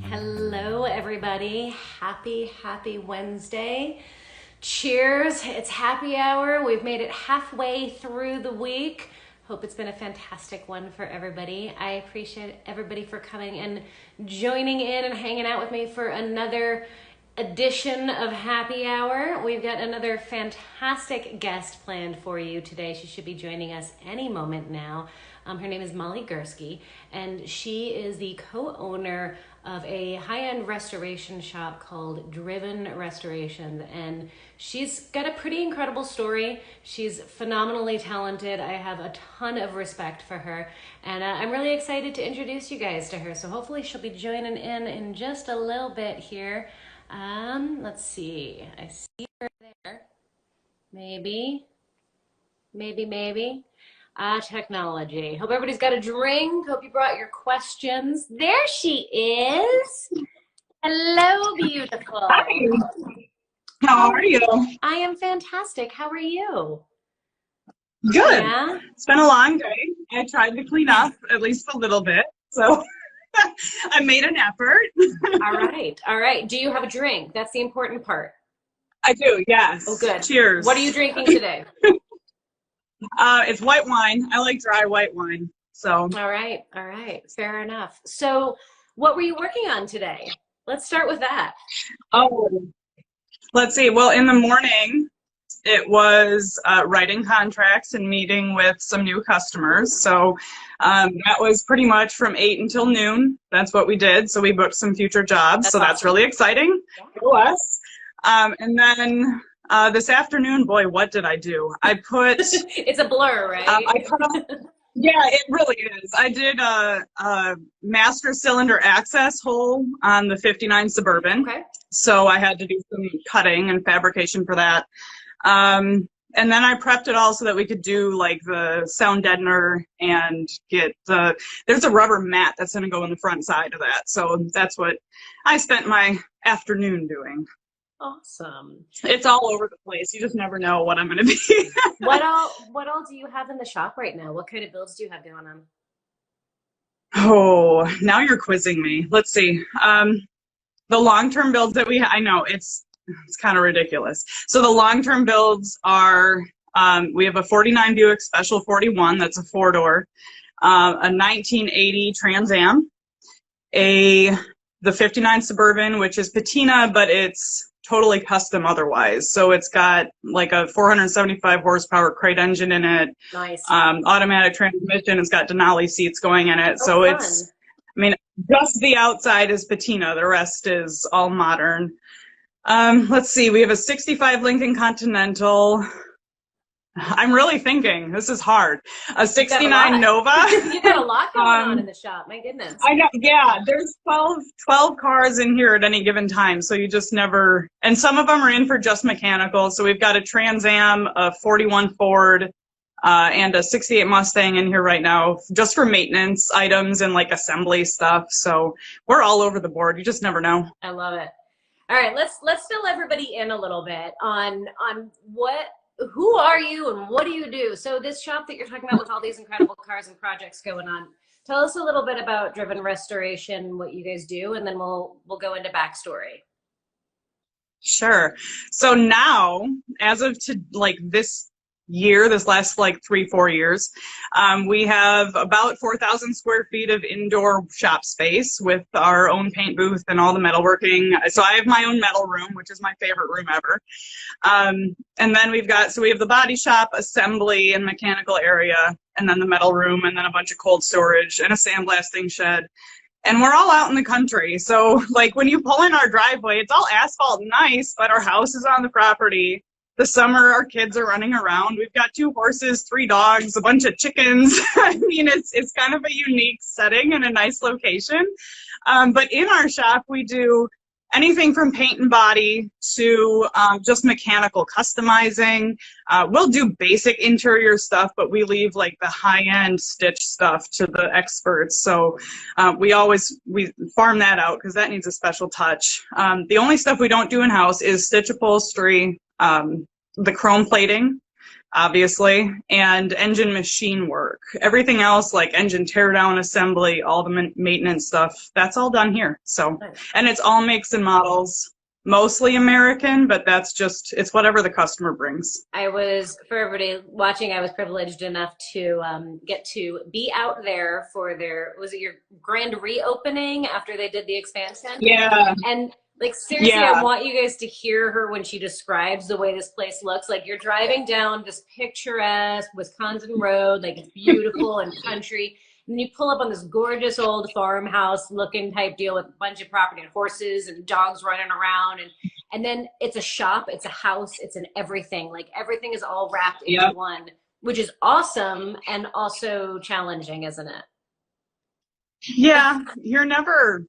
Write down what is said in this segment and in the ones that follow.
Hello, everybody. Happy Wednesday. Cheers. It's happy hour. We've made it halfway through the week. Hope it's been a fantastic one for everybody. I appreciate everybody for coming and joining in and hanging out with me for another edition of Happy Hour. We've got another fantastic guest planned for you today. She should be joining us any moment now. Her name is Molly Gursky, and she is the co-owner of a high-end restoration shop called Driven Restoration, and she's got a pretty incredible story. She's phenomenally talented. I have a ton of respect for her, and I'm really excited to introduce you guys to her. So hopefully she'll be joining in just a little bit here. Let's see. I see her there. Maybe. Technology. Hope everybody's got a drink. Hope you brought your questions. There she is. Hello, beautiful. Hi. How are you? I am fantastic. How are you? Good. Yeah? It's been a long day. I tried to clean up at least a little bit, so I made an effort. All right. Do you have a drink? That's the important part. I do, yes. Oh, good. Cheers. What are you drinking today? It's white wine. I like dry white wine. So. All right. Fair enough. So what were you working on today? Let's start with that. Oh, let's see. Well, in the morning, it was writing contracts and meeting with some new customers. So that was pretty much from 8 until noon. That's what we did. So we booked some future jobs. So that's really exciting for us. And then this afternoon, boy, what did I do? I put... It's a blur, right? Yeah, it really is. I did a master cylinder access hole on the 59 Suburban. Okay. So I had to do some cutting and fabrication for that. And then I prepped it all so that we could do like the sound deadener and get there's a rubber mat that's going to go in the front side of that. So that's what I spent my afternoon doing. Awesome. It's all over the place. You just never know what I'm going to be. What all do you have in the shop right now? What kind of builds do you have going on? Oh, now you're quizzing me. Let's see. The long-term builds that I know it's kind of ridiculous. So the long-term builds are, we have a 49 Buick Special 41, that's a 4-door, a 1980 Trans Am, the 59 Suburban, which is patina, but it's totally custom otherwise. So it's got like a 475 horsepower crate engine in it. Nice. Automatic transmission. It's got Denali seats going in it. So fun. It's, I mean, just the outside is patina. The rest is all modern. Let's see. We have a 65 Lincoln Continental. I'm really thinking. This is hard. A 69 Nova. You've got a lot going on in the shop. My goodness. I know. Yeah, there's 12 cars in here at any given time. So you just never, and some of them are in for just mechanical. So we've got a Trans Am, a 41 Ford, and a 68 Mustang in here right now just for maintenance items and like assembly stuff. So we're all over the board. You just never know. I love it. All right, let's fill everybody in a little bit on who are you and what do you do? So this shop that you're talking about with all these incredible cars and projects going on, tell us a little bit about Driven Restoration, what you guys do, and then we'll go into backstory. Sure. So now, as of this year, this last like 3-4 years, we have about 4,000 square feet of indoor shop space with our own paint booth and all the metalworking. So I have my own metal room, which is my favorite room ever. And then we have the body shop, assembly, and mechanical area, and then the metal room, and then a bunch of cold storage and a sandblasting shed. And we're all out in the country. So like when you pull in our driveway, it's all asphalt and nice, but our house is on the property. The summer, our kids are running around. We've got 2 horses, 3 dogs, a bunch of chickens. I mean, it's kind of a unique setting and a nice location. But in our shop, we do anything from paint and body to just mechanical customizing. We'll do basic interior stuff, but we leave like the high-end stitch stuff to the experts. So we farm that out because that needs a special touch. The only stuff we don't do in-house is stitch upholstery, the chrome plating. obviously, and engine machine work. Everything else, like engine teardown assembly, all the maintenance stuff, that's all done here. So, and it's all makes and models, mostly American, but that's just, it's whatever the customer brings. For everybody watching, I was privileged enough to get to be out there for was it your grand reopening after they did the expansion? Yeah. And like, seriously, yeah. I want you guys to hear her when she describes the way this place looks. Like, you're driving down this picturesque Wisconsin road, like it's beautiful and country. And then you pull up on this gorgeous old farmhouse looking type deal with a bunch of property and horses and dogs running around. And then it's a shop, it's a house, it's an everything. Like, everything is all wrapped into one, which is awesome and also challenging, isn't it? Yeah, you're never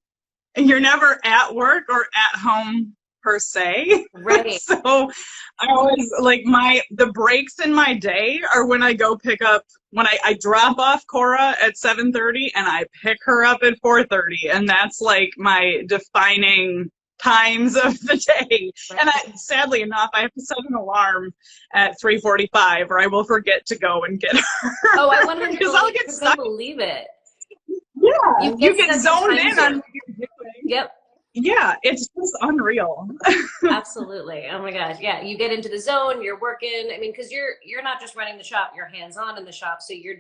at work or at home per se. Right. So I always like the breaks in my day are when I go pick up, when I drop off Cora at 7:30 and I pick her up at 4:30. And that's like my defining times of the day. Right. And sadly enough, I have to set an alarm at 3:45 or I will forget to go and get her. Oh, I wonder because I'll get stuck. Believe it. Yeah, you get zoned in on what you're doing. Yep. Yeah, it's just unreal. Absolutely. Oh my gosh. Yeah, you get into the zone, you're working. I mean, because you're not just running the shop, you're hands-on in the shop, so you're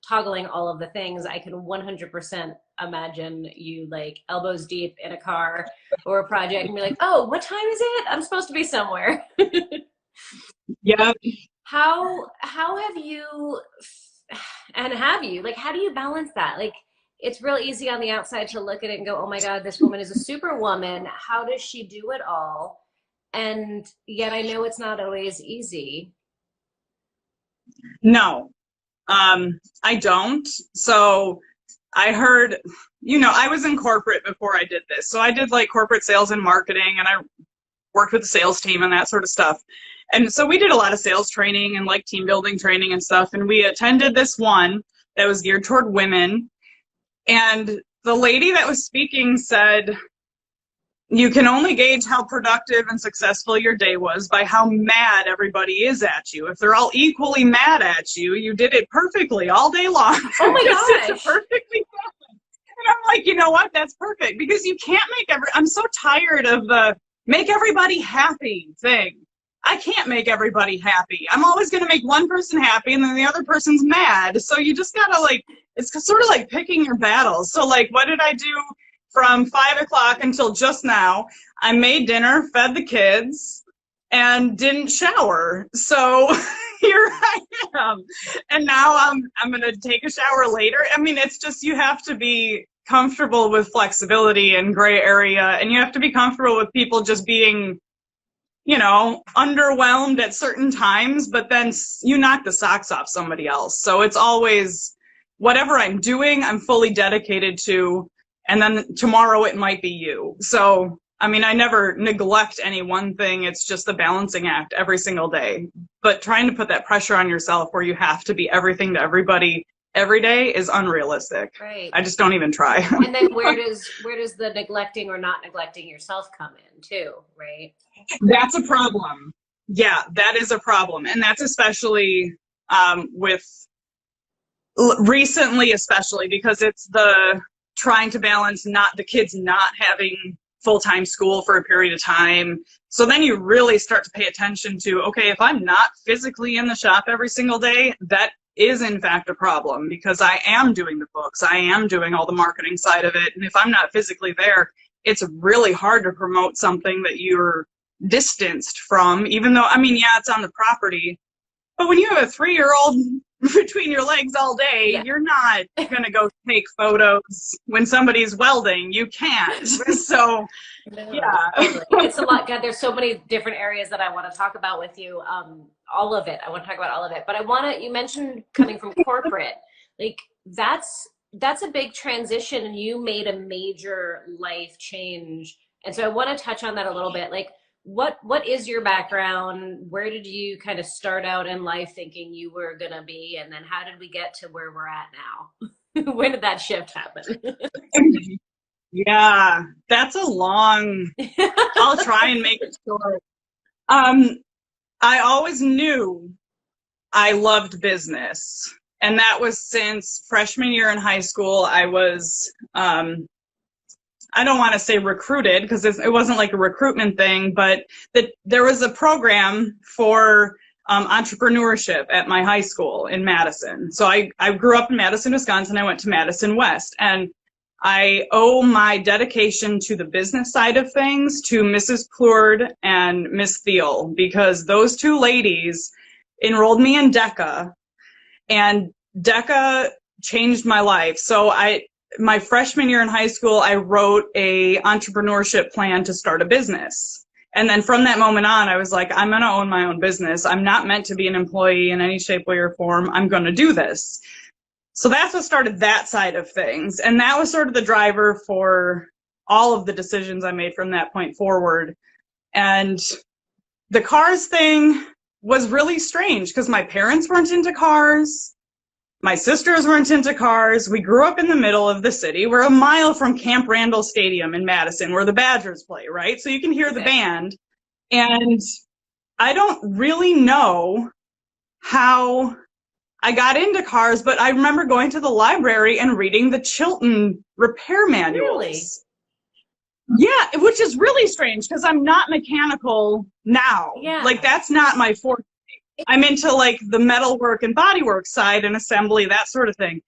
toggling all of the things. I can 100% imagine you like elbows deep in a car or a project and be like, oh, what time is it? I'm supposed to be somewhere. Yeah. How have you, like, how do you balance that? Like, it's real easy on the outside to look at it and go, oh my God, this woman is a superwoman. How does she do it all? And yet I know it's not always easy. No, I don't. So I heard, I was in corporate before I did this. So I did like corporate sales and marketing, and I worked with the sales team and that sort of stuff. And so we did a lot of sales training and like team building training and stuff. And we attended this one that was geared toward women. And the lady that was speaking said, you can only gauge how productive and successful your day was by how mad everybody is at you. If they're all equally mad at you, you did it perfectly all day long. Oh my gosh. It's perfectly done. And I'm like, you know what? That's perfect. Because you can't I'm so tired of the make everybody happy thing. I can't make everybody happy. I'm always going to make one person happy and then the other person's mad. So you just got to it's sort of like picking your battles. So like, what did I do from 5 o'clock until just now? I made dinner, fed the kids, and didn't shower. So here I am. And now I'm going to take a shower later. I mean, it's just, you have to be comfortable with flexibility and gray area. And you have to be comfortable with people just being, underwhelmed at certain times, but then you knock the socks off somebody else. So it's always whatever I'm doing, I'm fully dedicated to, and then tomorrow it might be you. So, I mean, I never neglect any one thing. It's just a balancing act every single day. But trying to put that pressure on yourself where you have to be everything to everybody every day is unrealistic. Right. I just don't even try. And then where does the neglecting or not neglecting yourself come in too, right? That's a problem. Yeah, that is a problem. And that's especially recently, especially because it's the trying to balance the kids not having full-time school for a period of time. So then you really start to pay attention to, okay, if I'm not physically in the shop every single day, that is in fact a problem because I am doing the books. I am doing all the marketing side of it. And if I'm not physically there, it's really hard to promote something that you're distanced from, even though, I mean, yeah, it's on the property. But when you have a 3-year-old between your legs all day, yeah, you're not going to go take photos when somebody's welding. You can't. So, yeah. It's a lot. God, there's so many different areas that I want to talk about with you. All of it. I want to talk about all of it. But you mentioned coming from corporate. Like, that's a big transition, and you made a major life change. And so I want to touch on that a little bit. Like, what is your background? Where did you kind of start out in life thinking you were going to be? And then how did we get to where we're at now? When did that shift happen? Yeah, that's a long, I'll try and make it short. I always knew I loved business. And that was since freshman year in high school. I was, I don't want to say recruited because it wasn't like a recruitment thing, but there was a program for entrepreneurship at my high school in Madison. So I grew up in Madison, Wisconsin. I went to Madison West, and I owe my dedication to the business side of things to Mrs. Plourde and Miss Thiel, because those two ladies enrolled me in DECA, and DECA changed my life. So my freshman year in high school, I wrote a entrepreneurship plan to start a business. And then from that moment on, I was like, I'm going to own my own business. I'm not meant to be an employee in any shape, way, or form. I'm going to do this. So that's what started that side of things. And that was sort of the driver for all of the decisions I made from that point forward. And the cars thing was really strange because my parents weren't into cars. My sisters weren't into cars. We grew up in the middle of the city. We're a mile from Camp Randall Stadium in Madison, where the Badgers play, right? So you can hear the band. And I don't really know how I got into cars, but I remember going to the library and reading the Chilton repair manuals. Really? Yeah, which is really strange because I'm not mechanical now. Yeah. Like, that's not my forte. I'm into like the metalwork and bodywork side and assembly, that sort of thing.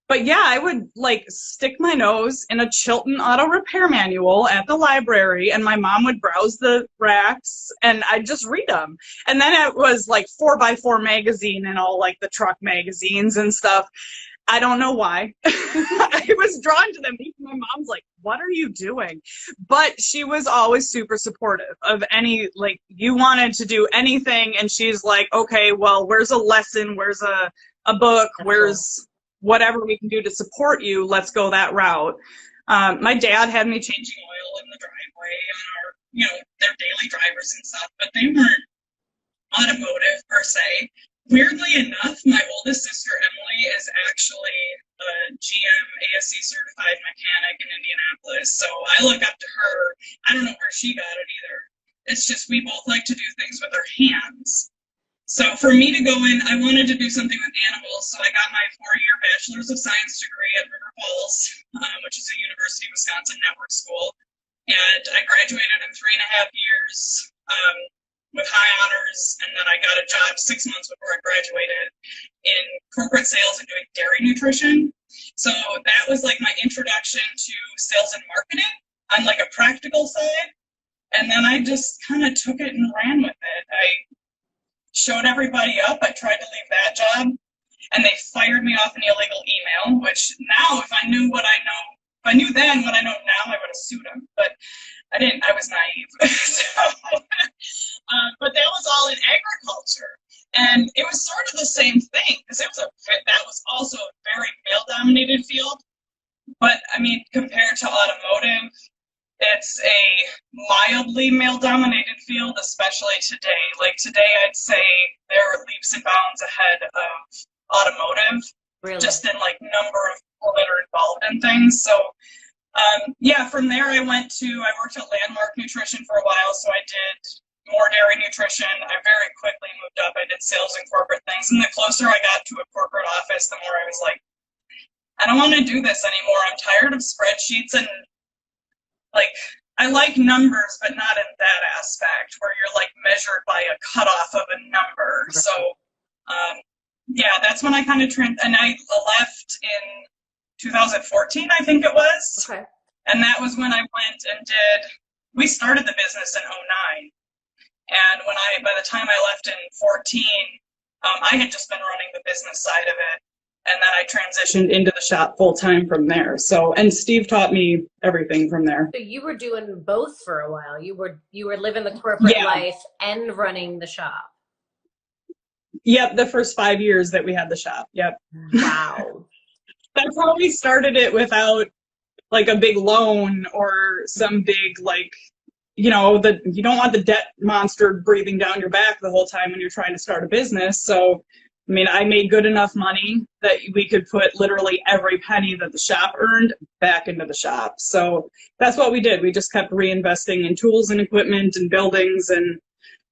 But yeah, I would like stick my nose in a Chilton auto repair manual at the library, and my mom would browse the racks and I'd just read them. And then it was like 4x4 magazine and all like the truck magazines and stuff. I don't know why. I was drawn to them. My mom's like, what are you doing? But she was always super supportive of any, like, you wanted to do anything. And she's like, okay, well, where's a lesson? Where's a book? Where's whatever we can do to support you? Let's go that route. My dad had me changing oil in the driveway on our, their daily drivers and stuff, but they weren't automotive per se. Weirdly enough, my oldest sister, Emily, is actually a GM ASC certified mechanic in Indianapolis. So I look up to her. I don't know where she got it either. It's just we both like to do things with our hands. So for me to go in, I wanted to do something with animals. So I got my 4-year Bachelor's of Science degree at River Falls, which is a University of Wisconsin network school. And I graduated in 3.5 years. With high honors, and then I got a job 6 months before I graduated in corporate sales and doing dairy nutrition. So that was like my introduction to sales and marketing on like a practical side. And then I just kind of took it and ran with it. I showed everybody up. I tried to leave that job, and they fired me off an illegal email, which now if I knew what I know, if I knew then what I know now, I would have sued them. But I didn't. I was naive. But that was all in agriculture, and it was sort of the same thing because that was also a very male-dominated field. But I mean, compared to automotive, it's a mildly male-dominated field, especially today. Like today, I'd say there are leaps and bounds ahead of automotive, Really? Just in like number of people that are involved in things. So. Yeah, from there I worked at Landmark Nutrition for a while, so I did more dairy nutrition. I very quickly moved up. I did sales and corporate things, and the closer I got to a corporate office, the more I was like, I don't want to do this anymore. I'm tired of spreadsheets, and like, I like numbers, but not in that aspect where you're like measured by a cutoff of a number. So, yeah, that's when I kind of and I left in 2014, I think it was. Okay. And that was when I went and we started the business in 2009. And by the time I left in 14, I had just been running the business side of it. And then I transitioned into the shop full time from there. So, and Steve taught me everything from there. So you were doing both for a while. You were living the corporate life and running the shop. Yep. The first 5 years that we had the shop. Yep. Wow. That's how we started it without like a big loan or some big like, you don't want the debt monster breathing down your back the whole time when you're trying to start a business. So, I mean, I made good enough money that we could put literally every penny that the shop earned back into the shop. So that's what we did. We just kept reinvesting in tools and equipment and buildings, and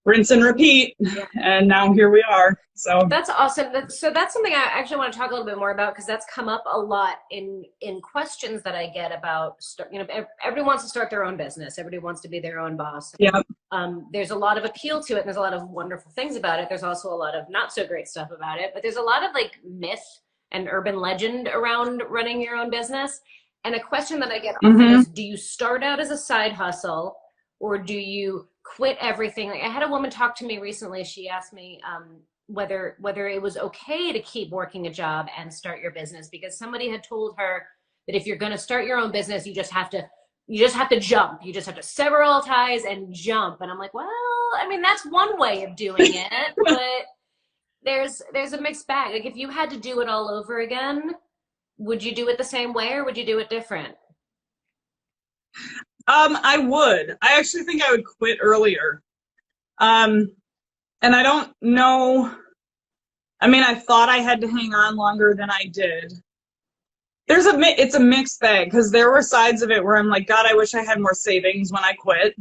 rinse and repeat. Yeah. And now here we are. So That's awesome. So that's something I actually want to talk a little bit more about, because that's come up a lot in questions that I get about, everybody wants to start their own business. Everybody wants to be their own boss. yeah. There's a lot of appeal to it, and there's a lot of wonderful things about it. There's also a lot of not so great stuff about it, but there's a lot of like myth and urban legend around running your own business. And a question that I get often is, do you start out as a side hustle, or do you quit everything? Like, I had a woman talk to me recently. She asked me whether it was okay to keep working a job and start your business, because somebody had told her that if you're going to start your own business, you just have to jump. You just have to sever all ties and jump. And I'm like, well, I mean, that's one way of doing it, but there's a mixed bag. Like, if you had to do it all over again, would you do it the same way, or would you do it different? I would. I actually think I would quit earlier. And I don't know. I mean, I thought I had to hang on longer than I did. It's a mixed bag, because there were sides of it where I'm like, God, I wish I had more savings when I quit.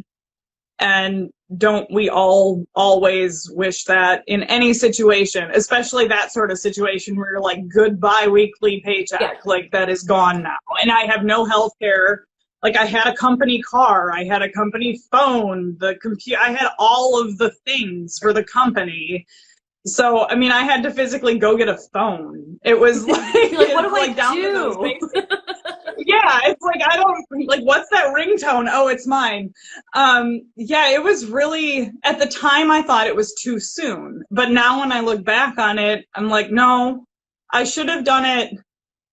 And don't we all always wish that in any situation, especially that sort of situation where you're like, good bi-weekly paycheck, Yeah. like that is gone now. And I have no health care. Like, I had a company car, I had a company phone, the computer, I had all of the things for the company. So, I mean, I had to physically go get a phone. It was like, Like, what do I down do? to those basic. Yeah, it's like, I don't, like, what's that ringtone? Oh, it's mine. Yeah, it was really, at the time I thought it was too soon. But now when I look back on it, I'm like, no, I should have done it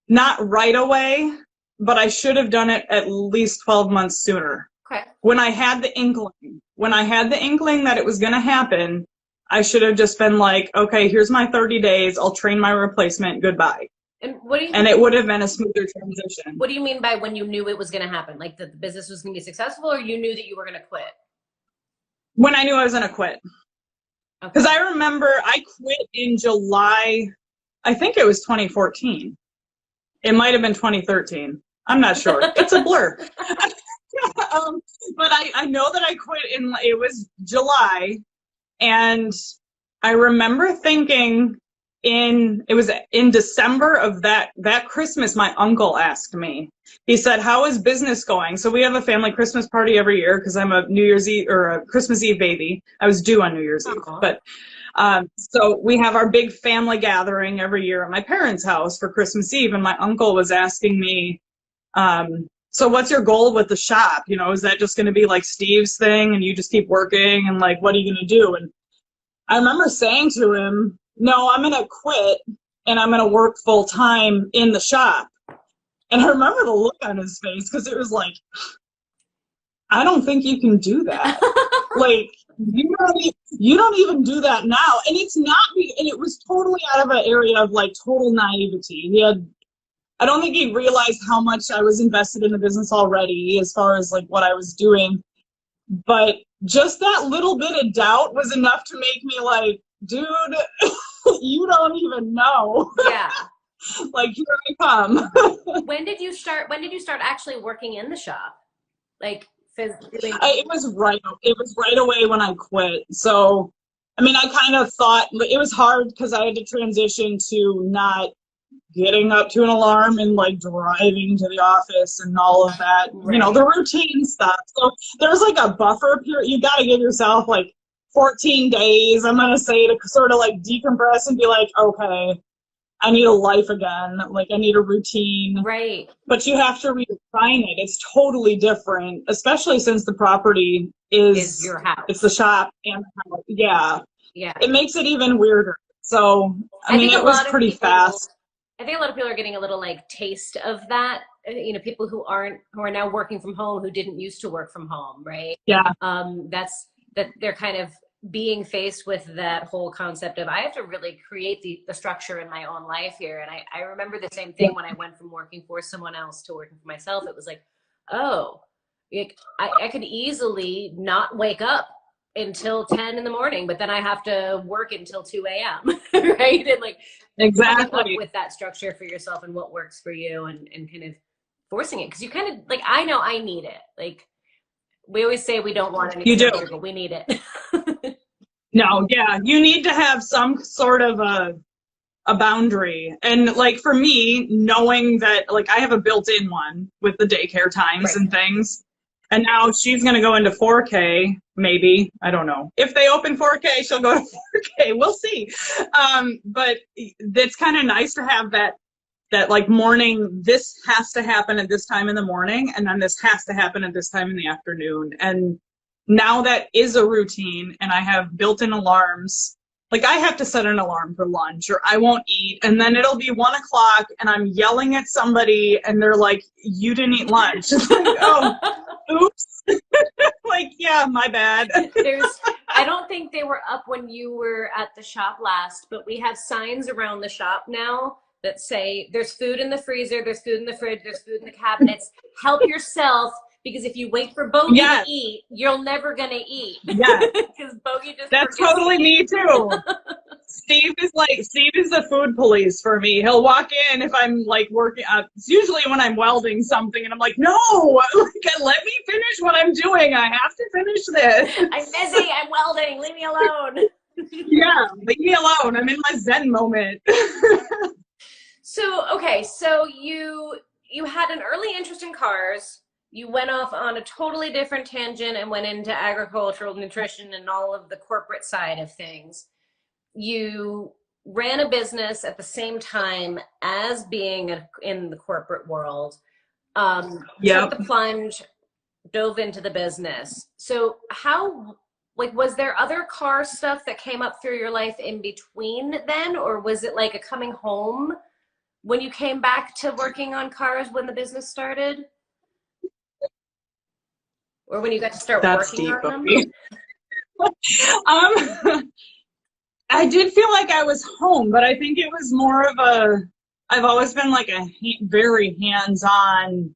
not right away, but I should have done it at least 12 months sooner. Okay. When I had the inkling that it was going to happen, I should have just been like, okay, here's my 30 days. I'll train my replacement. Goodbye. And what do you And it would have been a smoother transition. What do you mean by when you knew it was going to happen? Like, that the business was going to be successful, or you knew that you were going to quit? When I knew I was going to quit. Okay. Because I remember I quit in July, I think it was 2014. It might have been 2013. I'm not sure. It's a blur. But I know that I quit it was July. And I remember thinking it was in December of that Christmas, my uncle asked me, he said, how is business going? So we have a family Christmas party every year, because I'm a New Year's Eve or a Christmas Eve baby. I was due on New Year's Eve, but so we have our big family gathering every year at my parents' house for Christmas Eve. And my uncle was asking me, so what's your goal with the shop? You know, is that just going to be like Steve's thing and you just keep working, and like, what are you going to do? And I remember saying to him, no, I'm going to quit and I'm going to work full time in the shop. And I remember the look on his face, because it was like, I don't think you can do that. Like, you don't even do that now. And it's not, and it was totally out of an area of like total naivety. I don't think he realized how much I was invested in the business already, as far as like what I was doing. But just that little bit of doubt was enough to make me like, dude, you don't even know. Yeah. Like, here I come. When did you start actually working in the shop? Like, It was right away when I quit. So, I mean, I kind of thought it was hard, because I had to transition to not getting up to an alarm and like driving to the office and all of that, right. You know, the routine stuff. So there's like a buffer period. You got to give yourself like 14 days, I'm going to say, to sort of like decompress and be like, okay, I need a life again. Like, I need a routine. Right. But you have to redefine it. It's totally different, especially since the property is your house. It's the shop and the house. Yeah. Yeah. It makes it even weirder. So, I mean, it was pretty fast. I think a lot of people are getting a little like taste of that. You know, people who are now working from home, who didn't used to work from home, right? Yeah. That they're kind of being faced with that whole concept of, I have to really create the structure in my own life here. And I remember the same thing when I went from working for someone else to working for myself. It was like, oh, I could easily not wake up until 10 in the morning, but then I have to work until 2 a.m. right? And like, exactly, coming up with that structure for yourself and what works for you, and kind of forcing it. Because you kind of like, I know I need it. Like, we always say we don't want anything, but we need it. No, yeah, you need to have some sort of a boundary. And like for me, knowing that like I have a built-in one with the daycare times Right. and things, and now she's going to go into 4K, maybe. I don't know. If they open 4K, she'll go to 4K. We'll see. But it's kind of nice to have that like morning, this has to happen at this time in the morning, and then this has to happen at this time in the afternoon. And now that is a routine, and I have built-in alarms. Like I have to set an alarm for lunch or I won't eat, and then it'll be 1 o'clock and I'm yelling at somebody and they're like, you didn't eat lunch. It's like, oh, oops. Like, yeah, my bad. I don't think they were up when you were at the shop last, but we have signs around the shop now that say there's food in the freezer, there's food in the fridge, there's food in the cabinets. Help yourself, because if you wait for Bogey to eat, you're never gonna eat. Yeah. Because Bogey just That's totally me too. Steve is the food police for me. He'll walk in if I'm like working. It's usually when I'm welding something, and I'm like, no, like, let me finish what I'm doing. I have to finish this. I'm busy. I'm welding. Leave me alone. Yeah, leave me alone. I'm in my Zen moment. So okay, so you had an early interest in cars. You went off on a totally different tangent and went into agricultural nutrition and all of the corporate side of things. You ran a business at the same time as being in the corporate world. Took the plunge, dove into the business. So how, like, was there other car stuff that came up through your life in between then, or was it like a coming home when you came back to working on cars when the business started? Or when you got to start working on them? I did feel like I was home, but I think it was more of I've always been like very hands-on.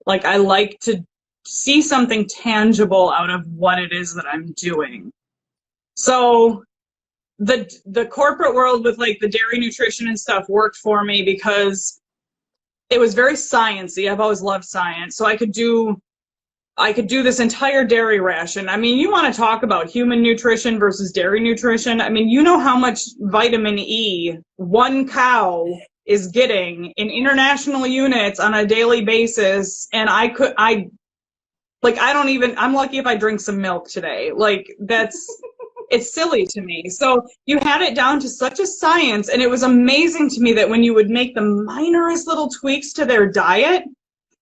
Like I like to see something tangible out of what it is that I'm doing. So the corporate world with like the dairy nutrition and stuff worked for me because it was very sciencey. I've always loved science. So I could do this entire dairy ration. I mean, you want to talk about human nutrition versus dairy nutrition. I mean, you know how much vitamin E one cow is getting in international units on a daily basis. And I'm lucky if I drink some milk today. Like it's silly to me. So you had it down to such a science, and it was amazing to me that when you would make the minorest little tweaks to their diet,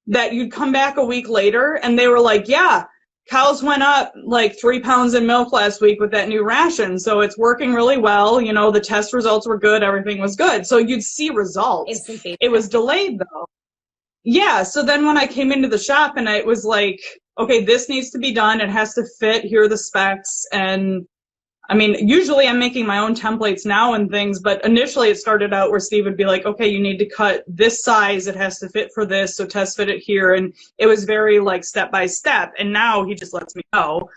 that you'd come back a week later and they were like, yeah, cows went up like 3 pounds in milk last week with that new ration. So it's working really well. You know, the test results were good. Everything was good. So you'd see results. It was delayed though. Yeah. So then when I came into the shop and it was like, okay, this needs to be done. It has to fit. Here are the specs. And I mean, usually I'm making my own templates now and things, but initially it started out where Steve would be like, okay, you need to cut this size. It has to fit for this. So test fit it here. And it was very like step by step. And now he just lets me go.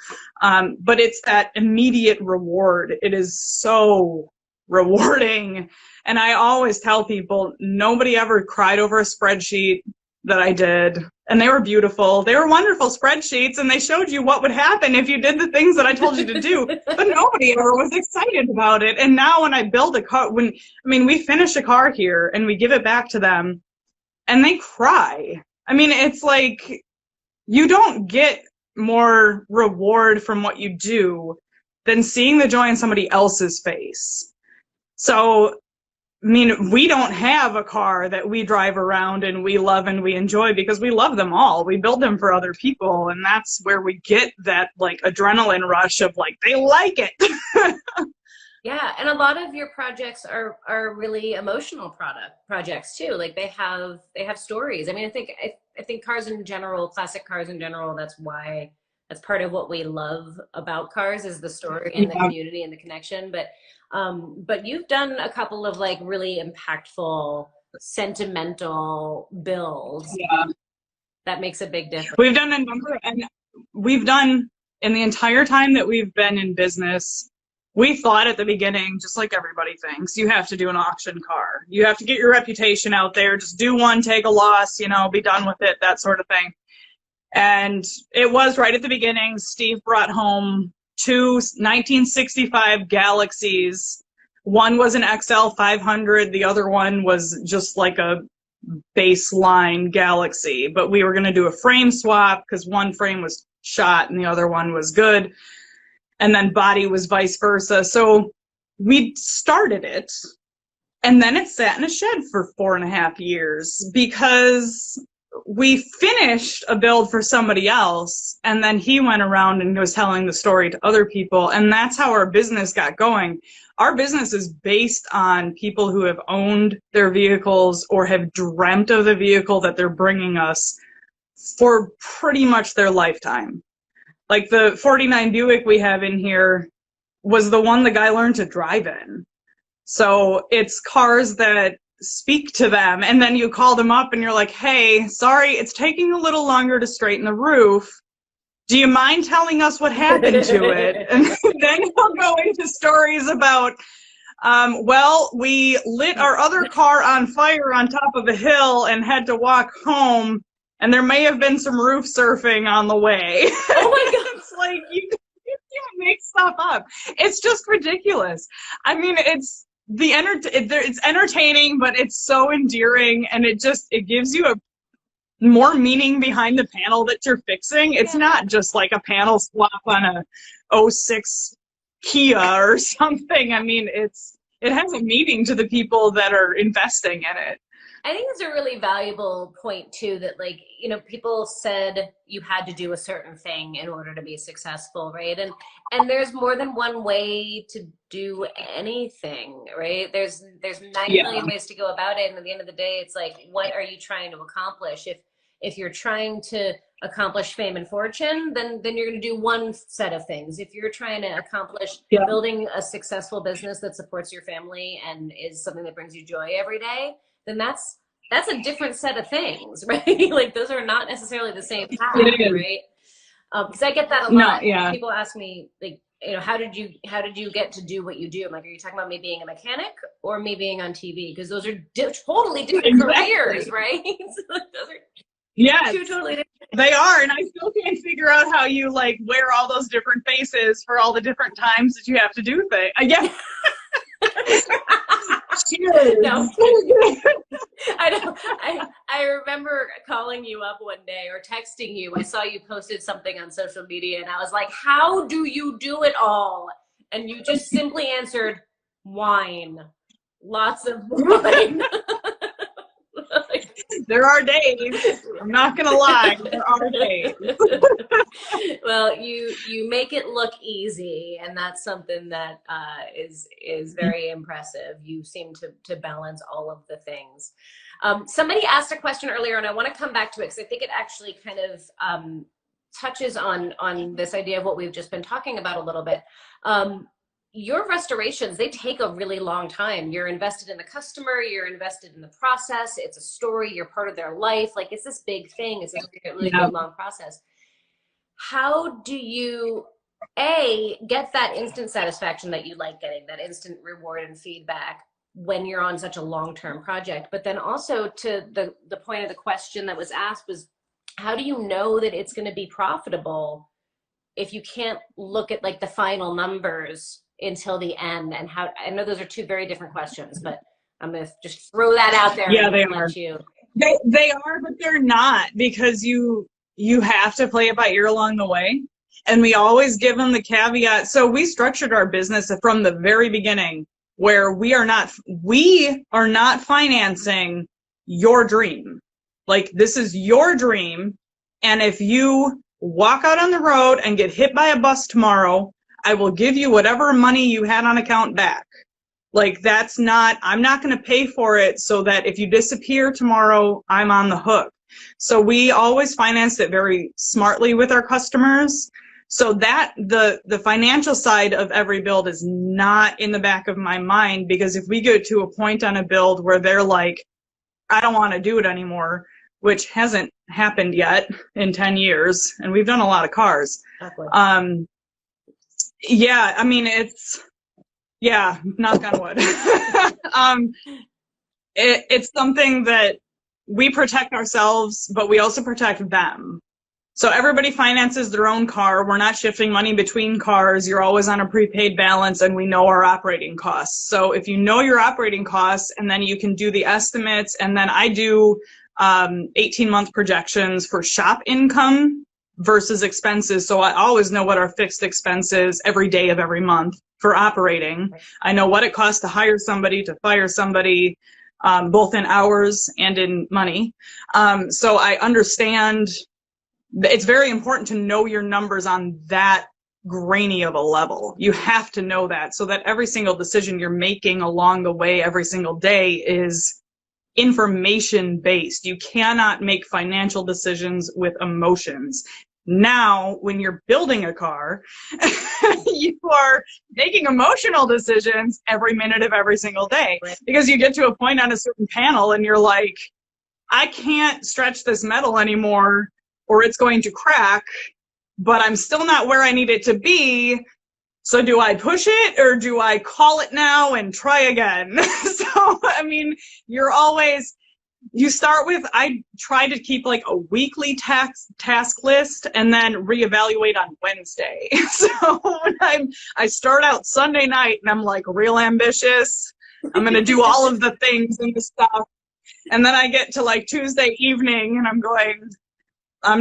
But it's that immediate reward. It is so rewarding. And I always tell people, nobody ever cried over a spreadsheet that I did. And they were beautiful. They were wonderful spreadsheets, and they showed you what would happen if you did the things that I told you to do. But nobody ever was excited about it. And now when I build a car, we finish a car here and we give it back to them and they cry. I mean, it's like you don't get more reward from what you do than seeing the joy in somebody else's face. So I mean, we don't have a car that we drive around and we love and we enjoy because we love them all. We build them for other people, and that's where we get that like adrenaline rush of like, they like it. Yeah, and a lot of your projects are really emotional projects too. Like they have stories. I mean, I think cars in general, classic cars in general, that's part of what we love about cars is the story and the community and the connection. But you've done a couple of like really impactful, sentimental builds. Yeah. That makes a big difference. We've done a number, and we've done in the entire time that we've been in business, we thought at the beginning, just like everybody thinks, you have to do an auction car. You have to get your reputation out there, just do one, take a loss, be done with it, that sort of thing. And it was right at the beginning. Steve brought home two 1965 Galaxies. One was an XL 500. The other one was just like a baseline Galaxy. But we were going to do a frame swap because one frame was shot and the other one was good. And then body was vice versa. So we started it. And then it sat in a shed for 4.5 years because we finished a build for somebody else, and then he went around and was telling the story to other people, and that's how our business got going. Our business is based on people who have owned their vehicles or have dreamt of the vehicle that they're bringing us for pretty much their lifetime. Like the 49 Buick we have in here was the one the guy learned to drive in. So it's cars that speak to them, and then you call them up and you're like, hey, sorry, it's taking a little longer to straighten the roof. Do you mind telling us what happened to it? And then he'll go into stories about, well, we lit our other car on fire on top of a hill and had to walk home, and there may have been some roof surfing on the way. Oh my God. It's like, you can't make stuff up. It's just ridiculous. I mean, it's entertaining, but it's so endearing, and it gives you a more meaning behind the panel that you're fixing. It's not just like a panel swap on a 06 Kia or something. I mean, it has a meaning to the people that are investing in it. I think it's a really valuable point too, that like, you know, people said you had to do a certain thing in order to be successful, right? And there's more than one way to do anything, right? There's 90 million ways to go about it, and at the end of the day, it's like, what are you trying to accomplish? If you're trying to accomplish fame and fortune, then you're going to do one set of things. If you're trying to accomplish building a successful business that supports your family and is something that brings you joy every day, then that's a different set of things, right? Like those are not necessarily the same path, right? Because I get that a lot. People ask me, like, you know, how did you get to do what you do? I'm like, are you talking about me being a mechanic or me being on TV? Because those are totally different careers, right? So those are two totally different. They are, and I still can't figure out how you like wear all those different faces for all the different times that you have to do things. Cheers. No. I remember calling you up one day or texting you. I saw you posted something on social media, and I was like, how do you do it all? And you just simply answered, wine. Lots of wine. There are days. I'm not gonna lie. There are days. Well, you make it look easy, and that's something that is very impressive. You seem to balance all of the things. Somebody asked a question earlier, and I want to come back to it because I think it actually kind of touches on this idea of what we've just been talking about a little bit. Your restorations, they take a really long time. You're invested in the customer, you're invested in the process. It's a story, you're part of their life. Like, it's this big thing. It's a really good, long process. How do you, get that instant satisfaction that you like getting, that instant reward and feedback when you're on such a long-term project? But then also to the point of the question that was asked was, how do you know that it's going to be profitable if you can't look at like the final numbers until the end? And how, I know those are two very different questions, but I'm going to just throw that out there. Yeah, they are. They are, but they're not, because you have to play it by ear along the way. And we always give them the caveat. So we structured our business from the very beginning where we are not financing your dream. Like, this is your dream. And if you walk out on the road and get hit by a bus tomorrow, I will give you whatever money you had on account back. Like, I'm not going to pay for it so that if you disappear tomorrow, I'm on the hook. So we always finance it very smartly with our customers, so that the financial side of every build is not in the back of my mind, because if we get to a point on a build where they're like, I don't want to do it anymore, which hasn't happened yet in 10 years, and we've done a lot of cars. Exactly. Yeah, I mean, knock on wood. It's something that we protect ourselves, but we also protect them. So everybody finances their own car. We're not shifting money between cars. You're always on a prepaid balance, and we know our operating costs. So if you know your operating costs, and then you can do the estimates, and then I do 18-month projections for shop income versus expenses. So I always know what our fixed expense is every day of every month for operating. I know what it costs to hire somebody, to fire somebody, both in hours and in money. So I understand it's very important to know your numbers on that grainy of a level. You have to know that so that every single decision you're making along the way, every single day, is information based. You cannot make financial decisions with emotions. Now, when you're building a car, you are making emotional decisions every minute of every single day, because you get to a point on a certain panel and you're like, I can't stretch this metal anymore or it's going to crack, but I'm still not where I need it to be. So do I push it or do I call it now and try again? So, I mean, you start with, I try to keep like a weekly task list and then reevaluate on Wednesday. So when I start out Sunday night and I'm like real ambitious, I'm going to do all of the things and the stuff. And then I get to like Tuesday evening and I'm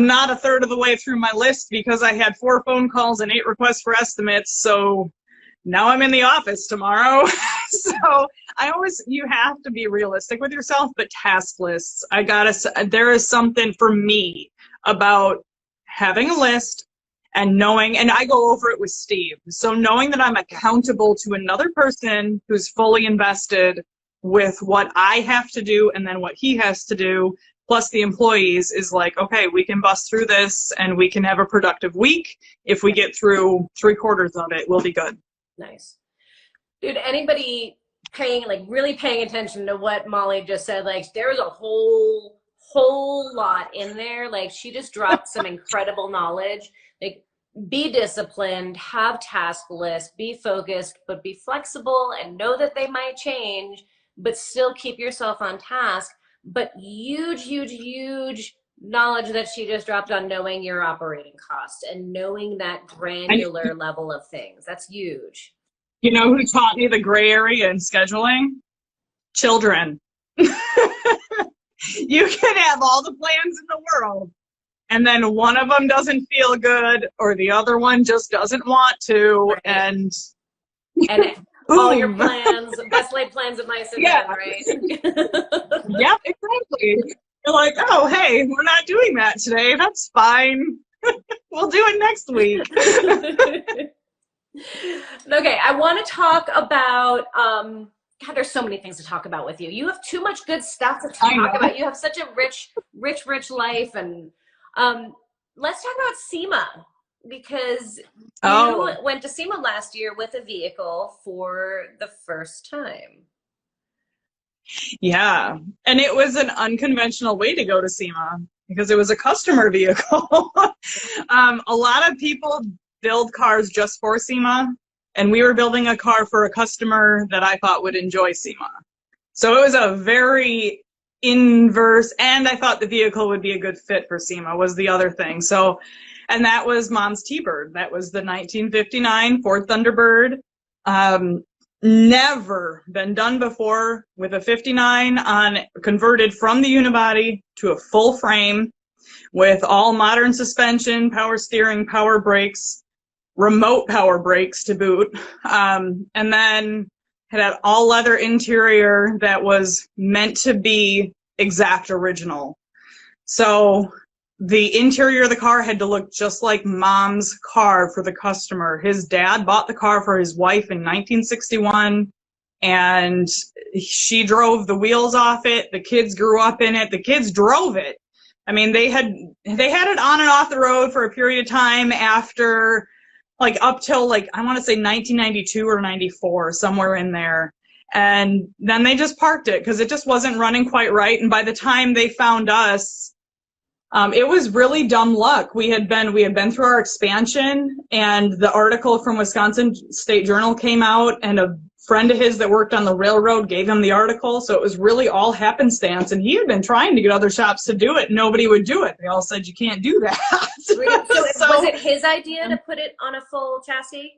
not a third of the way through my list because I had 4 phone calls and 8 requests for estimates. So now I'm in the office tomorrow. So you have to be realistic with yourself, but task lists, there is something for me about having a list and knowing, and I go over it with Steve. So knowing that I'm accountable to another person who's fully invested with what I have to do and then what he has to do, plus the employees, is like, okay, we can bust through this and we can have a productive week. If we get through 3/4 of it, we'll be good. Nice. Dude, anybody really paying attention to what Molly just said, like there's a whole lot in there. Like she just dropped some incredible knowledge. Like, be disciplined, have task lists, be focused, but be flexible and know that they might change, but still keep yourself on task. But huge knowledge that she just dropped on knowing your operating costs and knowing that granular level of things. That's huge. You know who taught me the gray area in scheduling? Children. You can have all the plans in the world, and then one of them doesn't feel good or the other one just doesn't want to. Right. And all your plans, best laid plans of mice and men, right? Yeah, exactly. You're like, oh, hey, we're not doing that today. That's fine. We'll do it next week. Okay, I want to talk about, God, there's so many things to talk about with you. You have too much good stuff to talk about. You have such a rich life. And let's talk about SEMA, because you went to SEMA last year with a vehicle for the first time. Yeah, and it was an unconventional way to go to SEMA because it was a customer vehicle. A lot of people build cars just for SEMA, and we were building a car for a customer that I thought would enjoy SEMA. So it was a very inverse, and I thought the vehicle would be a good fit for SEMA was the other thing. So, and that was Mom's T-Bird. That was the 1959 Ford Thunderbird. Never been done before, with a 59 converted from the unibody to a full frame with all modern suspension, power steering, power brakes, remote power brakes to boot. And then it had all leather interior that was meant to be exact original. So the interior of the car had to look just like Mom's car for the customer. His dad bought the car for his wife in 1961, and she drove the wheels off it. The kids grew up in it. The kids drove it. I mean, they had it on and off the road for a period of time after, like, up till, like, I want to say 1992 or 94, somewhere in there. And then they just parked it because it just wasn't running quite right. And by the time they found us, it was really dumb luck. We had been through our expansion, and the article from Wisconsin State Journal came out, and a friend of his that worked on the railroad gave him the article. So it was really all happenstance. And he had been trying to get other shops to do it. Nobody would do it. They all said, you can't do that. So was it his idea to put it on a full chassis?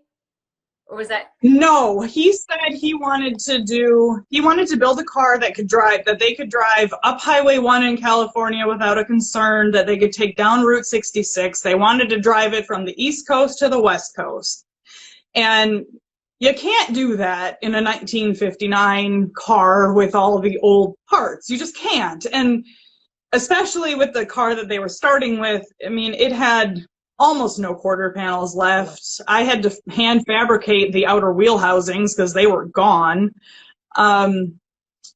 Or was that? No, he said he wanted to build a car that they could drive up Highway 1 in California without a concern, that they could take down Route 66. They wanted to drive it from the East Coast to the West Coast. And you can't do that in a 1959 car with all of the old parts. You just can't. And especially with the car that they were starting with, I mean, it had almost no quarter panels left. I had to hand fabricate the outer wheel housings because they were gone.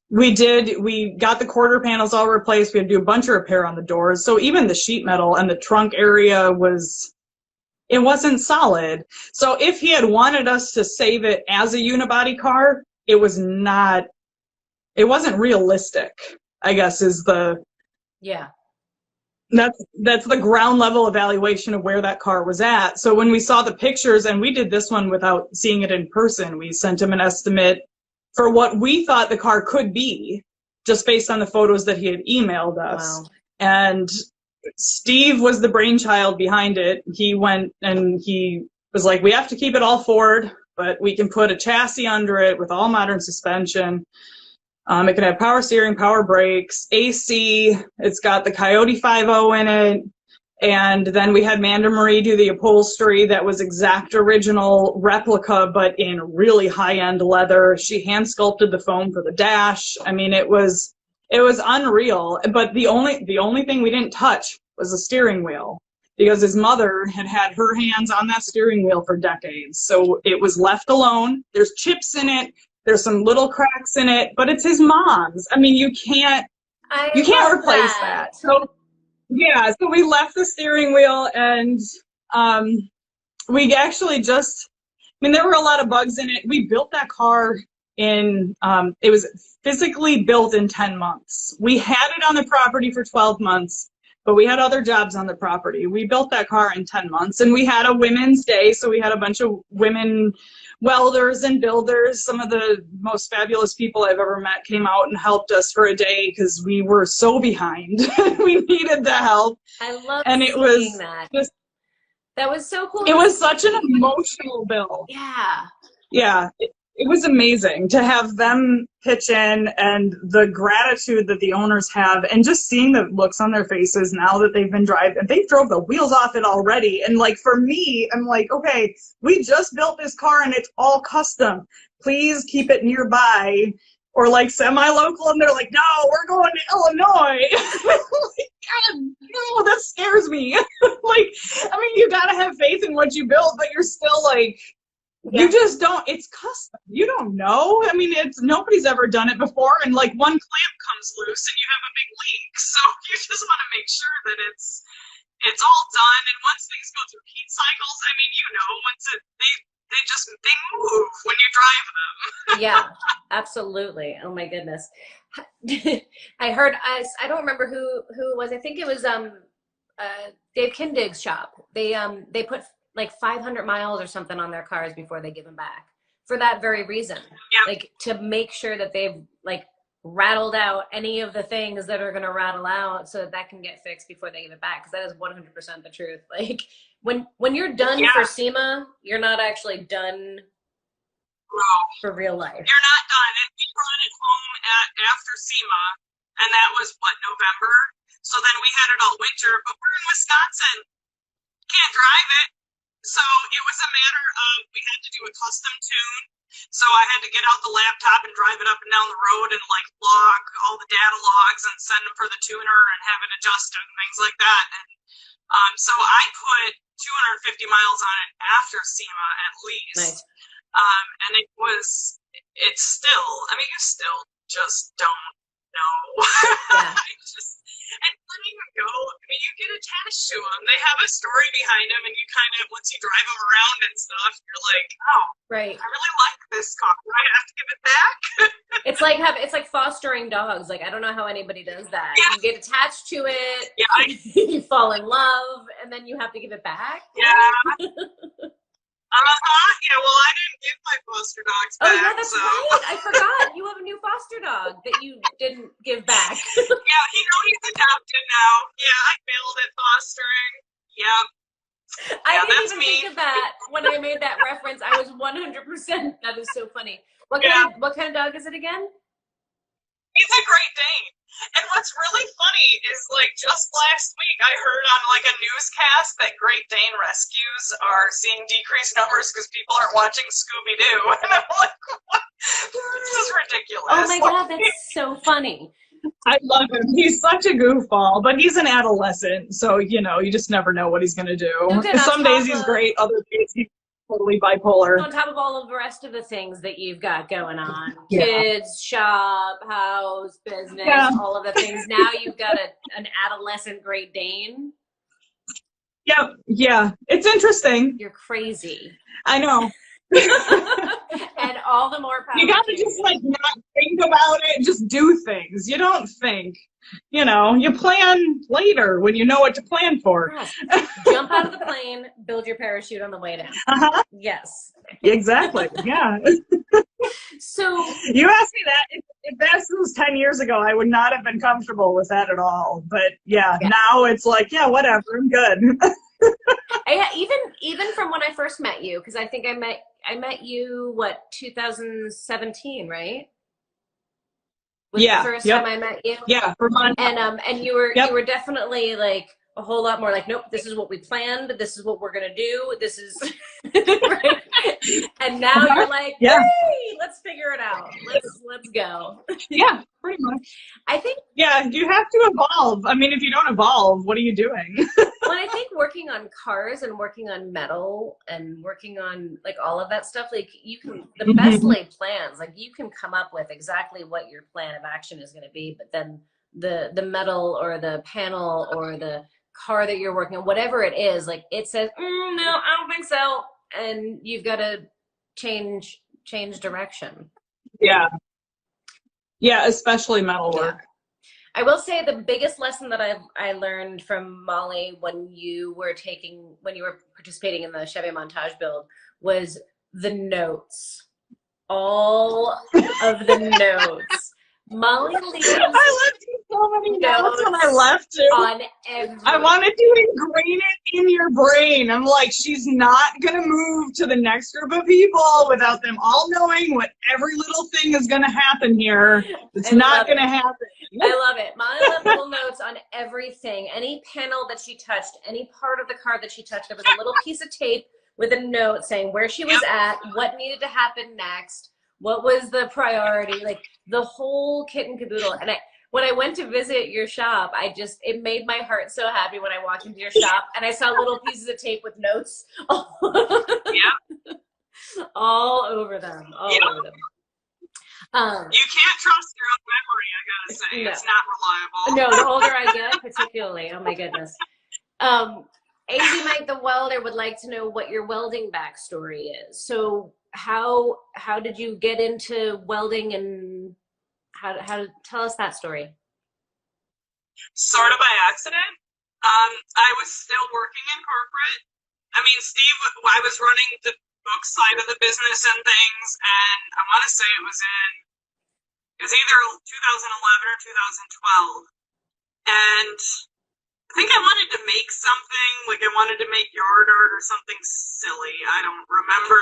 We got the quarter panels all replaced. We had to do a bunch of repair on the doors. So even the sheet metal and the trunk area it wasn't solid. So if he had wanted us to save it as a unibody car, it wasn't realistic, I guess is the... Yeah. That's the ground level evaluation of where that car was at. So when we saw the pictures, and we did this one without seeing it in person, we sent him an estimate for what we thought the car could be, just based on the photos that he had emailed us. Wow. And Steve was the brainchild behind it. He went and he was like, we have to keep it all Ford, but we can put a chassis under it with all modern suspension. It can have power steering, power brakes, AC. It's got the Coyote 5.0 in it. And then we had Manda Marie do the upholstery that was exact original replica, but in really high-end leather. She hand sculpted the foam for the dash. I mean, it was unreal. But the only thing we didn't touch was the steering wheel, because his mother had her hands on that steering wheel for decades. So it was left alone. There's chips in it. There's some little cracks in it, but it's his mom's. I mean, you can't replace that. So yeah, so we left the steering wheel, and we actually there were a lot of bugs in it. We built that car it was physically built in 10 months. We had it on the property for 12 months, but we had other jobs on the property. We built that car in 10 months, and we had a women's day, so we had a bunch of women welders and builders. Some of the most fabulous people I've ever met came out and helped us for a day because we were so behind. We needed the help. I love seeing that. That was so cool. It was such an emotional build. Yeah. Yeah. It was amazing to have them pitch in, and the gratitude that the owners have, and just seeing the looks on their faces now that they've been driving, and they drove the wheels off it already. And like, for me, I'm like, okay, we just built this car and it's all custom. Please keep it nearby, or like semi-local. And they're like, no, we're going to Illinois. Like, God, no, that scares me. Like, I mean, you gotta have faith in what you build, but you're still like, yeah. You just don't, it's custom. You don't know. I mean, nobody's ever done it before, and like one clamp comes loose and you have a big leak. So you just want to make sure that it's all done. And once things go through heat cycles, I mean, they move when you drive them. Yeah, absolutely. Oh my goodness. I heard, I don't remember who it was. I think it was Dave Kindig's shop. They put like 500 miles or something on their cars before they give them back, for that very reason. Yeah. Like, to make sure that they've like rattled out any of the things that are going to rattle out, so that can get fixed before they give it back. Because that is 100% the truth. Like, when you're done for SEMA, you're not actually done for real life. You're not done. And we brought it home after SEMA, and that was November. So then we had it all winter, but we're in Wisconsin. Can't drive it. So it was a matter of, we had to do a custom tune. So I had to get out the laptop and drive it up and down the road and like log all the data logs and send them for the tuner and have it adjusted and things like that. And so I put 250 miles on it after SEMA at least. Nice. And you still just don't know. Yeah. And let me go. I mean, you get attached to them. They have a story behind them, and you kind of, once you drive them around and stuff, you're like, oh, right. I really like this car. Do I have to give it back? It's like fostering dogs. Like, I don't know how anybody does that. Yeah. You get attached to it. Yeah. You fall in love, and then you have to give it back. Yeah. Yeah, well, I didn't give my foster dogs Oh yeah, back, that's so. right. I forgot. You have a new foster dog that you didn't give back. Yeah, he's adopted now. Yeah, I failed at fostering. Yep. I Yeah, didn't that's even me. think of that when I made that reference. I was 100%. That is so funny. Yeah, What kind of dog is it again? he's a Great Dane. And what's really funny is like just last week I heard on like a newscast that Great Dane rescues are seeing decreased numbers because people aren't watching Scooby Doo. And I'm like, what? This is Oh ridiculous. my God, that's so funny. I love him. He's such a goofball, but he's an adolescent, so you just never know what he's gonna do. Okay, Some days he's great, other days he's totally bipolar. on top of all of the rest of the things that you've got going on, Yeah. kids, shop, house, business, Yeah. all of the things. Now you've got an adolescent Great Dane. Yep. Yeah. It's interesting. You're crazy. I know. And all the more power. You gotta just like not think about it, just do things. You don't think. You plan later when you know what to plan for. Yes. Jump out of the plane, build your parachute on the way down. Uh-huh. Yes. Exactly. Yeah. So you asked me that if that was 10 years ago, I would not have been comfortable with that at all. But yeah. Now it's like, yeah, whatever, I'm good. Even from when I first met you, because I think I met you 2017, right? Was Yeah. the first Yep. time I met you. Yeah, for months. And you were Yep. you were definitely like a whole lot more like, nope, this is what we planned, this is what we're gonna do, this is right. And now you're like, Yeah. hey, let's figure it out. Let's go. Yeah, pretty much. I think you have to evolve. I mean, if you don't evolve, what are you doing? when I think working on cars and working on metal and working on like all of that stuff, like you can the best laid plans, like you can come up with exactly what your plan of action is going to be, but then the metal or the panel or the car that you're working on, whatever it is, like it says, no, I don't think so, and you've got to change direction. Yeah. Yeah, especially metal work. Yeah. I will say the biggest lesson that I learned from Molly when you were participating in the Chevy Montage build was the notes. All of the notes. Molly leaves. I left you so many notes when I left you. On every. I wanted to ingrain it in your brain. I'm like, she's not gonna move to the next group of people without them all knowing what every little thing is gonna happen here. It's not gonna happen. I love it. Molly left little notes on everything. Any panel that she touched, any part of the car that she touched, there was a little piece of tape with a note saying where she was at, what needed to happen next, what was the priority, like the whole kit and caboodle. And when I went to visit your shop, it made my heart so happy when I walked into your shop and I saw little pieces of tape with notes all over them, over them. You can't trust your own memory, I gotta say. No. It's not reliable. No, the older I get, particularly. Oh my goodness. AZ Mike the welder would like to know what your welding backstory is. So how did you get into welding, and how to tell us that story? Sort of by accident. I was still working in corporate. I mean, Steve, I was running the book side of the business and things, and I want to say it was either 2011 or 2012, and I think I wanted to make something, like I wanted to make yard art or something silly. I don't remember.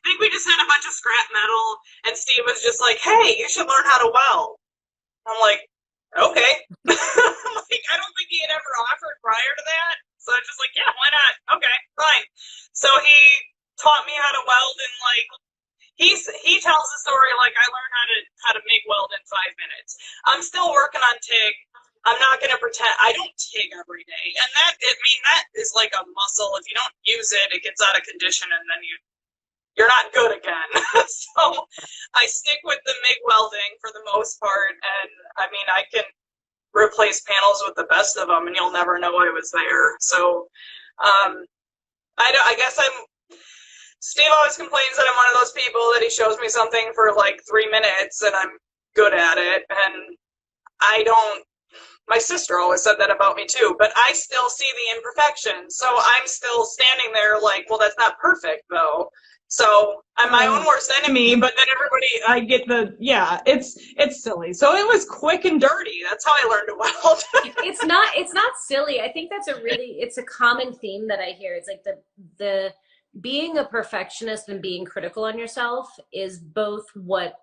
I think we just had a bunch of scrap metal, and Steve was just like, hey, you should learn how to weld. I'm like, okay. I'm like, I don't think he had ever offered prior to that. So I was just like, yeah, why not? Okay, fine. So he taught me how to weld, and like he tells the story like I learned how to make weld in 5 minutes. I'm still working on TIG. I'm not gonna pretend I don't TIG every day, and that is like a muscle. If you don't use it, it gets out of condition, and then you're not good again. So I stick with the MIG welding for the most part, and I mean I can replace panels with the best of them, and you'll never know I was there. So I guess Steve always complains that I'm one of those people that he shows me something for like 3 minutes and I'm good at it, and I don't My sister always said that about me too, but I still see the imperfections. So I'm still standing there like, well, that's not perfect though. So I'm my own worst enemy, but then everybody, I get yeah, it's silly. So it was quick and dirty. That's how I learned to weld. It's not silly. I think it's a common theme that I hear. It's like the being a perfectionist and being critical on yourself is both what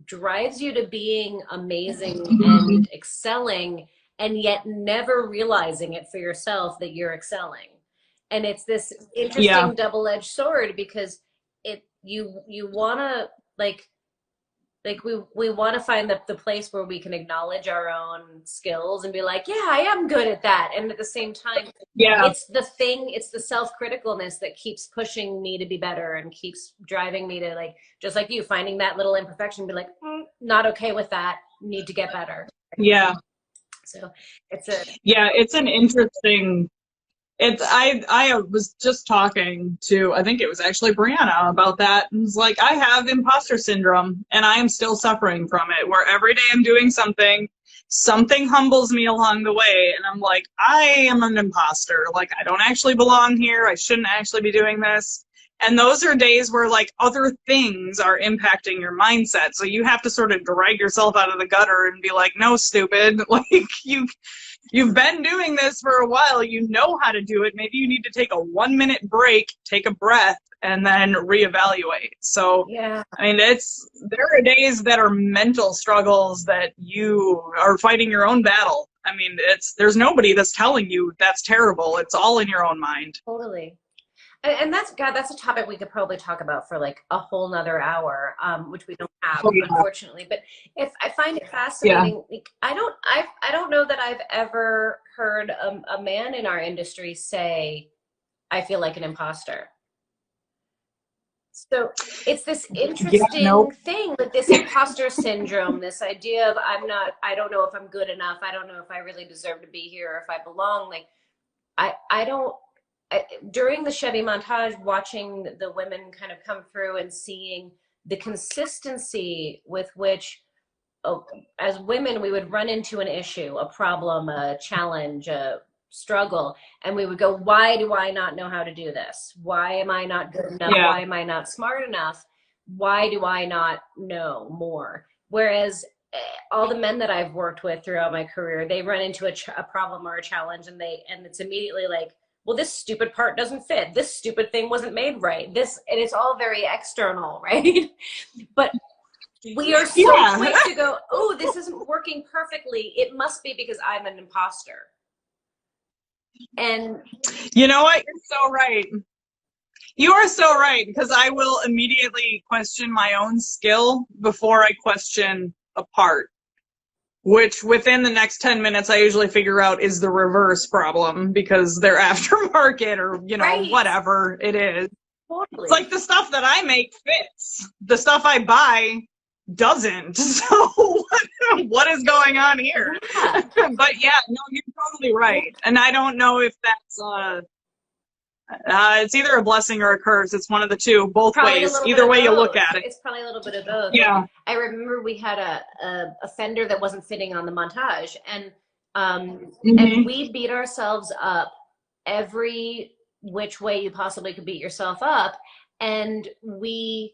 drives you to being amazing and excelling, and yet never realizing it for yourself that you're excelling. And it's this Yeah. interesting double-edged sword because you want to we want to find the place where we can acknowledge our own skills and be like, yeah, I am good at that. And at the same time, Yeah. it's the self-criticalness that keeps pushing me to be better and keeps driving me to, like, just like you, finding that little imperfection, be like, not okay with that, need to get better. Yeah. So it's a Yeah, it's an interesting. I was just talking to, I think it was actually Brianna about that. And it's like, I have imposter syndrome and I am still suffering from it, where every day I'm doing something humbles me along the way. And I'm like, I am an imposter. Like, I don't actually belong here. I shouldn't actually be doing this. And those are days where like other things are impacting your mindset. So you have to sort of drag yourself out of the gutter and be like, no, stupid. Like you've been doing this for a while. You know how to do it. Maybe you need to take a 1-minute break, take a breath, and then reevaluate. So, yeah. I mean, there are days that are mental struggles that you are fighting your own battle. I mean, there's nobody that's telling you that's terrible. It's all in your own mind. Totally. And that's a topic we could probably talk about for like a whole nother hour, which we don't have, Oh, yeah. unfortunately. But if I find it fascinating, like, I don't know that I've ever heard a man in our industry say, I feel like an imposter. So it's this interesting nope. thing, like this imposter syndrome, this idea of I don't know if I'm good enough. I don't know if I really deserve to be here or if I belong. Like, I don't, during the Chevy Montage, watching the women kind of come through and seeing the consistency with which, as women, we would run into an issue, a problem, a challenge, a struggle, and we would go, why do I not know how to do this? Why am I not good enough? Yeah. Why am I not smart enough? Why do I not know more? Whereas all the men that I've worked with throughout my career, they run into a problem or a challenge, and it's immediately like, well, this stupid part doesn't fit. This stupid thing wasn't made right. And it's all very external, right? But we are so quick to go, oh, this isn't working perfectly. It must be because I'm an imposter. And you know what? You're so right. You are so right, because I will immediately question my own skill before I question a part, which within the next 10 minutes I usually figure out is the reverse problem, because they're aftermarket or, right. Whatever it is. Totally. It's like the stuff that I make fits. The stuff I buy doesn't. So what is going on here? Yeah. But yeah, no, you're totally right. And I don't know if that's it's either a blessing or a curse. It's one of the two, both probably ways. Either way you look at it. It's probably a little bit of both. Yeah. I remember we had a fender that wasn't fitting on the Montage, and and we beat ourselves up every which way you possibly could beat yourself up. And we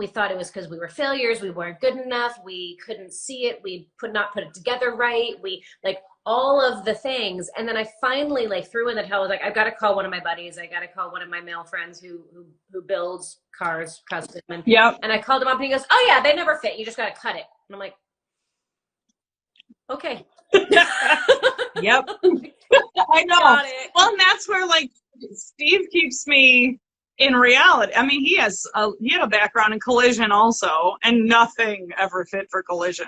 thought it was because we were failures, we weren't good enough, we couldn't see it, we not put it together right, we all of the things. And then I finally threw in the towel. I was like, I've got to call one of my buddies. I got to call one of my male friends who builds cars custom. And, and I called him up and he goes, oh yeah, they never fit. You just got to cut it. And I'm like, okay. Yep. I know. Well, and that's where Steve keeps me in reality. I mean, he had a background in collision also, and nothing ever fit for collision.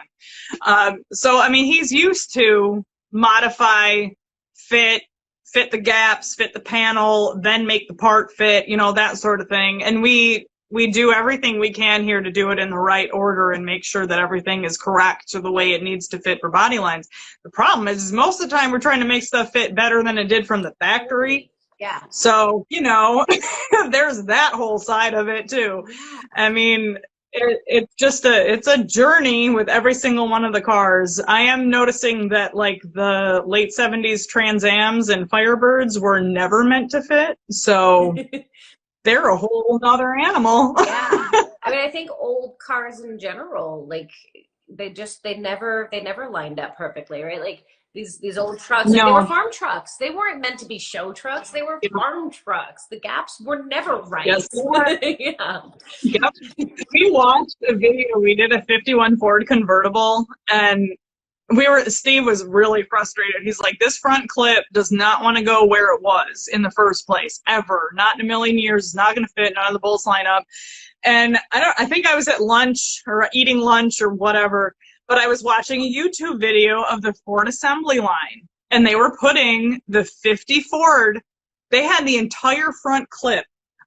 So, I mean, he's used to modify, fit the gaps, fit the panel, then make the part fit, that sort of thing. And we do everything we can here to do it in the right order and make sure that everything is correct to the way it needs to fit for body lines. The problem is most of the time we're trying to make stuff fit better than it did from the factory. Yeah. So, there's that whole side of it too. I mean, It's a journey with every single one of the cars. I am noticing that like the late 70s Trans Ams and Firebirds were never meant to fit. So they're a whole other animal. Yeah. I mean, I think old cars in general, like they never lined up perfectly, right? Like these old trucks, like they were No. farm trucks. They weren't meant to be show trucks. They were farm trucks. The gaps were never right. Yes. Yeah. Yep. We watched a video. We did a 51 Ford convertible, and Steve was really frustrated. He's like, this front clip does not want to go where it was in the first place, ever. Not in a million years. It's not going to fit. None of the bolts line up. And I think I was at lunch or eating lunch or whatever, but I was watching a YouTube video of the Ford assembly line, and they were putting the 50 Ford, they had the entire front clip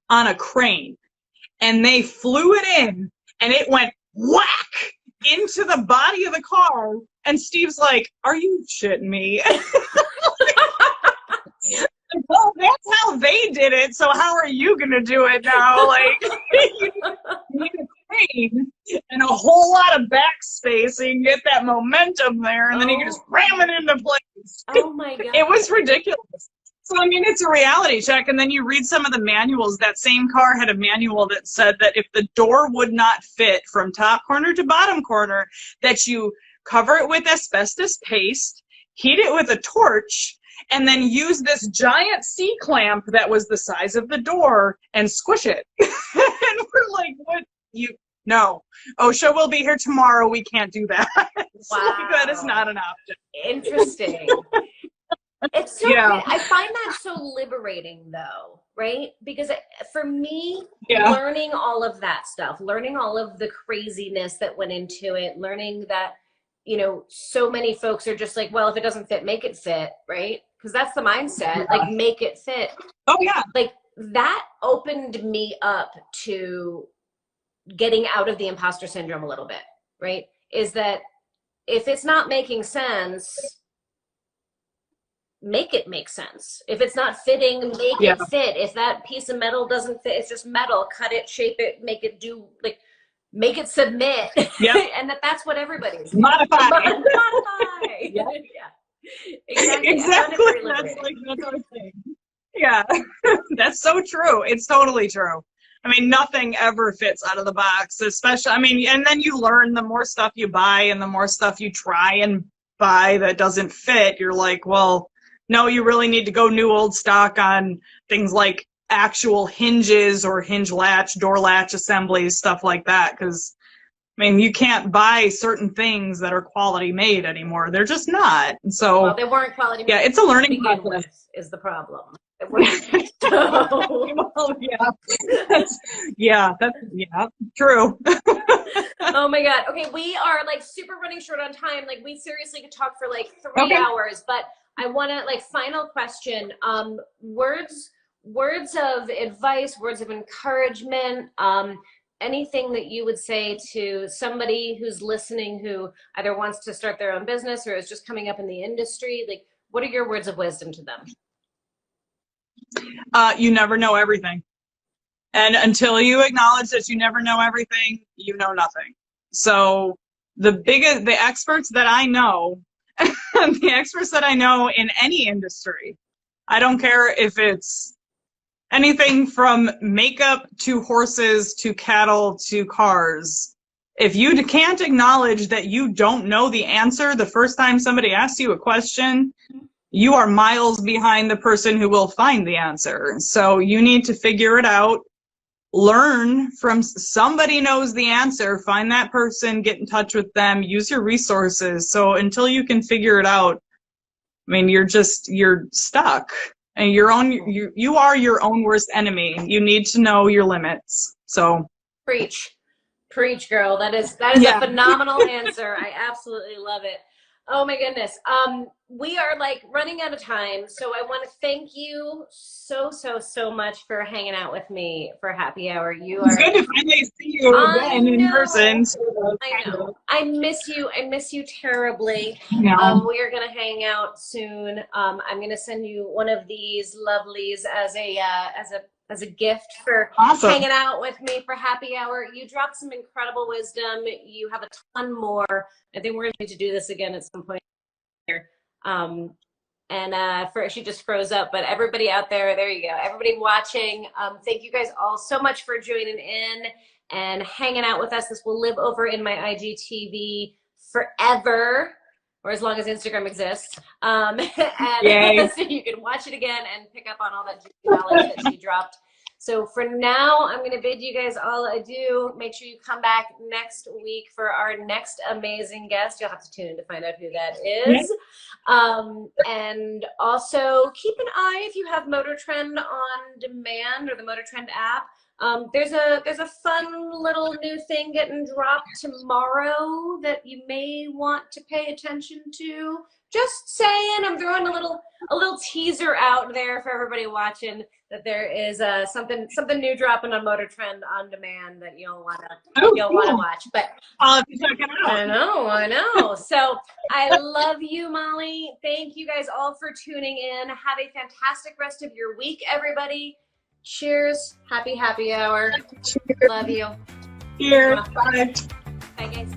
on a crane, and they flew it in, and it went whack into the body of the car. And Steve's like, are you shitting me? Well, that's how they did it, so how are you going to do it now? Like, you need a crane and a whole lot of backspace so you can get that momentum there, and then you can just ram it into place. Oh my God. It was ridiculous. So, I mean, it's a reality check, and then you read some of the manuals. That same car had a manual that said that if the door would not fit from top corner to bottom corner, that you cover it with asbestos paste, heat it with a torch, and then use this giant C-clamp that was the size of the door and squish it. And we're like, what? No. OSHA will be here tomorrow. We can't do that. Wow. So that is not an option. Interesting. It's so I find that so liberating though, right? Because for me, learning all of that stuff, learning all of the craziness that went into it, learning that, you know, so many folks are just like, well, if it doesn't fit, make it fit, right? Because that's the mindset, like make it fit. Oh yeah. Like that opened me up to getting out of the imposter syndrome a little bit, right? Is that if it's not making sense, make it make sense. If it's not fitting, make it fit. If that piece of metal doesn't fit, it's just metal, cut it, shape it, make it do, like, make it submit. Yeah. And that's what everybody's modify. Yeah. Exactly. That's what I'm saying. Yeah. That's so true. It's totally true. I mean, nothing ever fits out of the box, especially, I mean, and then you learn the more stuff you buy and the more stuff you try and buy that doesn't fit, you're like, well, no, you really need to go new old stock on things like actual hinges or hinge latch, door latch assemblies, stuff like that. Because, I mean, you can't buy certain things that are quality made anymore. They're just not. So, well, they weren't quality made. Yeah, it's a learning process. Is the problem. True. Oh my God. Okay, we are like super running short on time. Like we seriously could talk for like 3 hours, but I want to like final question. Words of advice, words of encouragement, anything that you would say to somebody who's listening who either wants to start their own business or is just coming up in the industry. Like, what are your words of wisdom to them? You never know everything. And until you acknowledge that you never know everything, you know nothing. So the experts that I know, the experts that I know in any industry, I don't care if it's anything from makeup to horses to cattle to cars. If you can't acknowledge that you don't know the answer the first time somebody asks you a question, you are miles behind the person who will find the answer. So you need to figure it out, learn from somebody knows the answer, find that person, get in touch with them, use your resources. So until you can figure it out, I mean, you're stuck. And you are your own worst enemy. You need to know your limits. So preach, girl. That is a phenomenal answer. I absolutely love it. Oh my goodness. We are like running out of time. So I want to thank you so much for hanging out with me for happy hour. It's good to finally see you again in person. I know. I miss you terribly. Yeah. We are going to hang out soon. I'm going to send you one of these lovelies as a as a gift for Awesome. hanging out with me for happy hour. You dropped some incredible wisdom. You have a ton more. I think we're going to need to do this again at some point here. She just froze up, but everybody out there you go. Everybody watching, thank you guys all so much for joining in and hanging out with us. This will live over in my IGTV forever, or as long as Instagram exists. And so you can watch it again and pick up on all that knowledge that she dropped. So for now, I'm going to bid you guys all adieu. Make sure you come back next week for our next amazing guest. You'll have to tune in to find out who that is. And also keep an eye if you have Motor Trend on demand or the Motor Trend app. There's a fun little new thing getting dropped tomorrow that you may want to pay attention to. Just saying, I'm throwing a little teaser out there for everybody watching that there is something new dropping on Motor Trend on demand that you'll wanna watch. But I'll check it out. I know. So I love you, Molly. Thank you guys all for tuning in. Have a fantastic rest of your week, everybody. Cheers. Happy hour. Cheers. Love you. Cheers. Bye. Bye, guys.